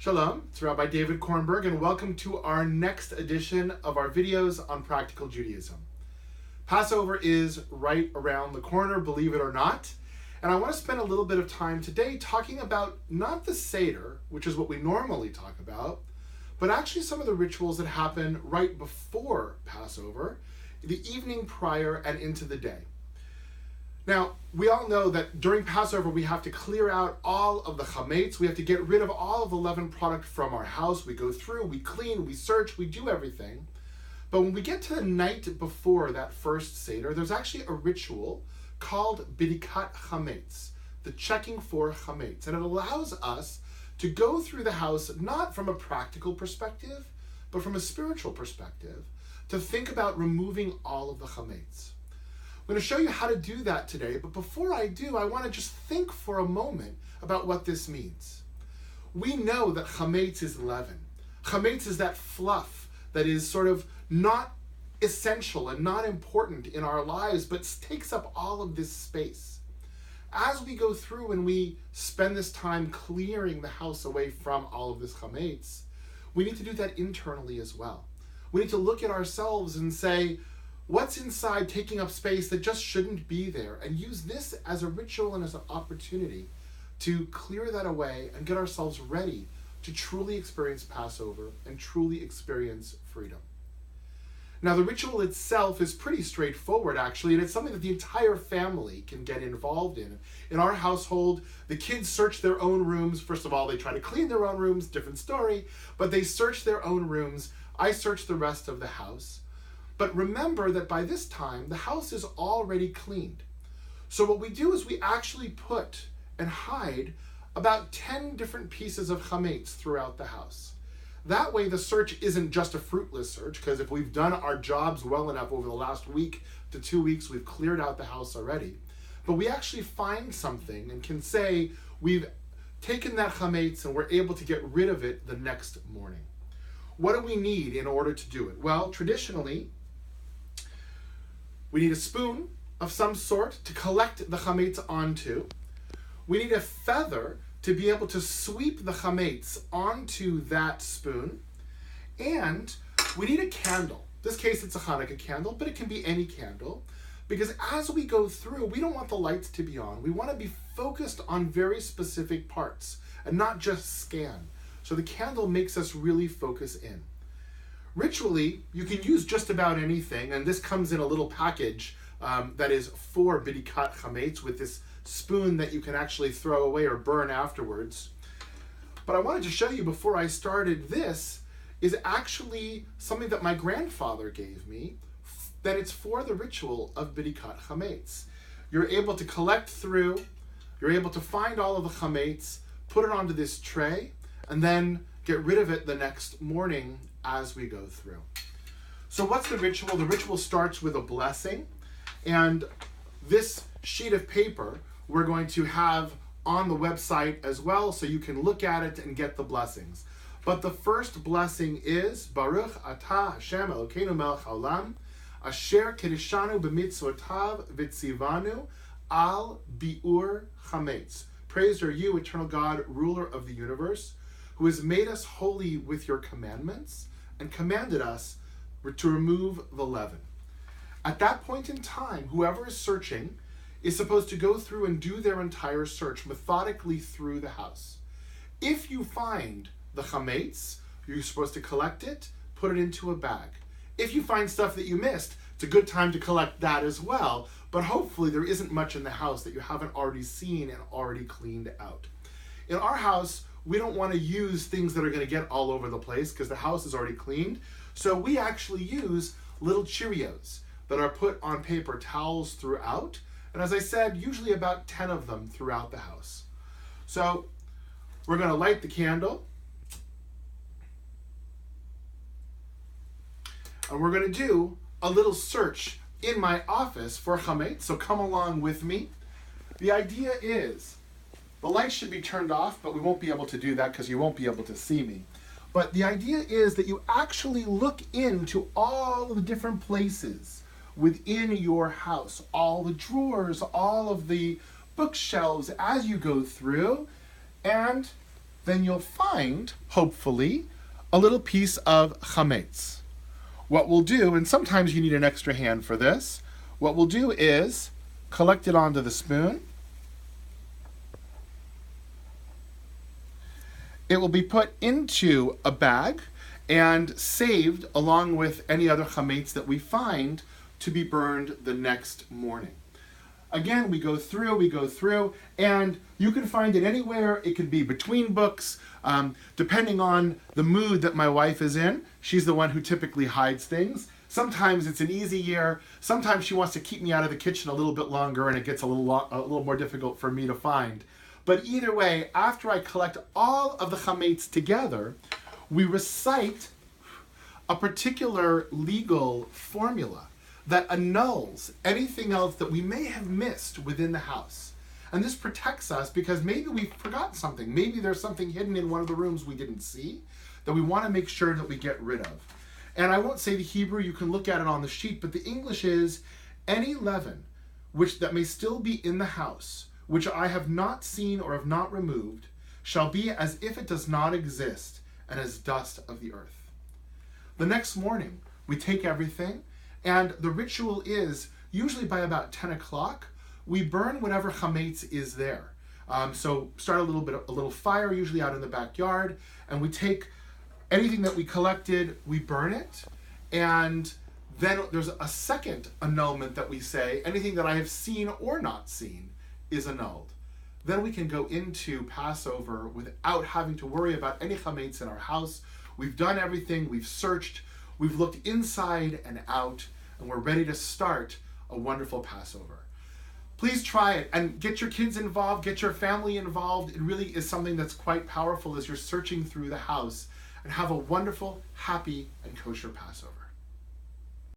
Shalom, it's Rabbi David Kornberg, and welcome to our next edition of our videos on practical Judaism. Passover is right around the corner, believe it or not, and I want to spend a little bit of time today talking about not the Seder, which is what we normally talk about, but actually some of the rituals that happen right before Passover, the evening prior and into the day. Now, we all know that during Passover, we have to clear out all of the Hametz. We have to get rid of all of the leavened product from our house. We go through, we clean, we search, we do everything. But when we get to the night before that first Seder, there's actually a ritual called Bidikat Hametz, the checking for Hametz. And it allows us to go through the house, not from a practical perspective, but from a spiritual perspective, to think about removing all of the Hametz. I'm going to show you how to do that today, but before I do, I want to just think for a moment about what this means. We know that Hametz is leaven. Hametz is that fluff that is sort of not essential and not important in our lives, but takes up all of this space. As we go through and we spend this time clearing the house away from all of this Hametz, we need to do that internally as well. We need to look at ourselves and say, what's inside taking up space that just shouldn't be there, and use this as a ritual and as an opportunity to clear that away and get ourselves ready to truly experience Passover and truly experience freedom. Now, the ritual itself is pretty straightforward, actually, and it's something that the entire family can get involved in. In our household, the kids search their own rooms. First of all, they try to clean their own rooms, different story, but they search their own rooms. I search the rest of the house. But remember that by this time, the house is already cleaned. So what we do is we actually put and hide about 10 different pieces of chametz throughout the house. That way the search isn't just a fruitless search, because if we've done our jobs well enough over the last week to 2 weeks, we've cleared out the house already. But we actually find something and can say we've taken that chametz and we're able to get rid of it the next morning. What do we need in order to do it? Well, traditionally, we need a spoon of some sort to collect the chametz onto. We need a feather to be able to sweep the chametz onto that spoon. And we need a candle. In this case, it's a Hanukkah candle, but it can be any candle. Because as we go through, we don't want the lights to be on. We want to be focused on very specific parts and not just scan. So the candle makes us really focus in. Ritually, you can use just about anything, and this comes in a little package that is for Bidikat Hametz with this spoon that you can actually throw away or burn afterwards. But I wanted to show you before I started, this is actually something that my grandfather gave me, that it's for the ritual of Bidikat Hametz. You're able to collect through, you're able to find all of the Hametz, put it onto this tray, and then get rid of it the next morning as we go through. So what's the ritual? The ritual starts with a blessing, and this sheet of paper we're going to have on the website as well, so you can look at it and get the blessings. But the first blessing is Baruch Atah Hashem Elokeinu Melech Haolam Asher Kedishanu B'mitzvotav V'tzivanu Al Biur Chametz. Praised are you, eternal God, ruler of the universe, who has made us holy with your commandments and commanded us to remove the leaven. At that point in time, whoever is searching is supposed to go through and do their entire search methodically through the house. If you find the chametz, you're supposed to collect it, put it into a bag. If you find stuff that you missed, it's a good time to collect that as well, but hopefully there isn't much in the house that you haven't already seen and already cleaned out. In our house, we don't want to use things that are going to get all over the place because the house is already cleaned. So we actually use little Cheerios that are put on paper towels throughout. And as I said, usually about 10 of them throughout the house. So we're going to light the candle. And we're going to do a little search in my office for chametz. So come along with me. The idea is, the lights should be turned off, but we won't be able to do that because you won't be able to see me. But the idea is that you actually look into all the different places within your house, all the drawers, all of the bookshelves as you go through, and then you'll find, hopefully, a little piece of Hametz. What we'll do, and sometimes you need an extra hand for this, what we'll do is collect it onto the spoon. It will be put into a bag and saved along with any other Hametz that we find to be burned the next morning. Again, we go through, and you can find it anywhere. It could be between books, depending on the mood that my wife is in. She's the one who typically hides things. Sometimes it's an easy year. Sometimes she wants to keep me out of the kitchen a little bit longer, and it gets a little more difficult for me to find. But either way, after I collect all of the Hametz together, we recite a particular legal formula that annuls anything else that we may have missed within the house. And this protects us because maybe we forgot something. Maybe there's something hidden in one of the rooms we didn't see that we want to make sure that we get rid of. And I won't say the Hebrew, you can look at it on the sheet, but the English is, any leaven that may still be in the house, which I have not seen or have not removed, shall be as if it does not exist and as dust of the earth. The next morning, we take everything, and the ritual is, usually by about 10 o'clock, we burn whatever Hametz is there. So start a little fire, usually out in the backyard, and we take anything that we collected, we burn it, and then there's a second annulment that we say, anything that I have seen or not seen is annulled. Then we can go into Passover without having to worry about any Hametz in our house. We've done everything, we've searched, we've looked inside and out, and we're ready to start a wonderful Passover. Please try it and get your kids involved, get your family involved. It really is something that's quite powerful as you're searching through the house, and have a wonderful, happy, and kosher Passover.